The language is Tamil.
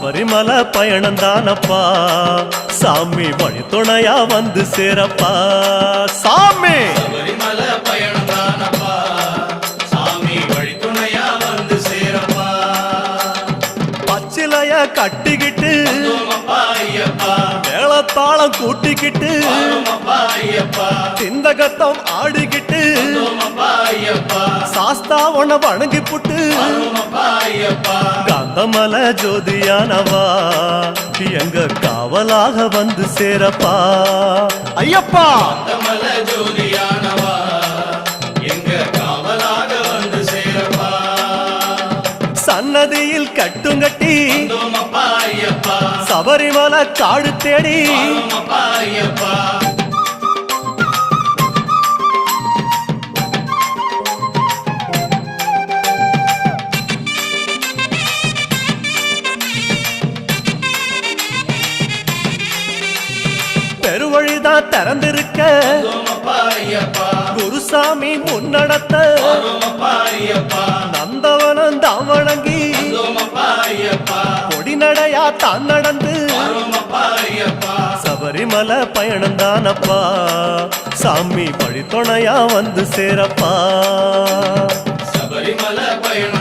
சபரிமலை பயணம் தானப்பா சாமி வழி துணையா வந்து சேரப்பா சாமி சபரிமலை பயணம் தானப்பா சாமி வழி துணையா வந்து சேரப்பா பச்சிலைய கட்டிக்கிட்டு ஐயப்பா மேளத்தாளம் கூட்டிக்கிட்டு ஐயப்பா சிந்தகத்தம் ஆடிக்கிட்டு ஐயப்பா சாஸ்தாவன வணங்கி புட்டு ஐயப்பா காந்தமல ஜோதியானவா எங்க காவலாக வந்து சேரப்பா ஐயப்பா காந்தமல ஜோதியானவா எங்க காவலாக வந்து சேரப்பா சன்னதியில் கட்டுங்கட்டி ஐயப்பா சபரிமலை காடு தேடி ஐயப்பா பெருவழிதான் திறந்திருக்க குருசாமி முன்னடத்த நந்தவனம் தான் வணங்கி கொடிநடையா தான் நடந்து சபரிமலை பயணம் தானப்பா சாமி வழி துணையா வந்து சேரப்பா சபரிமலை பயணம்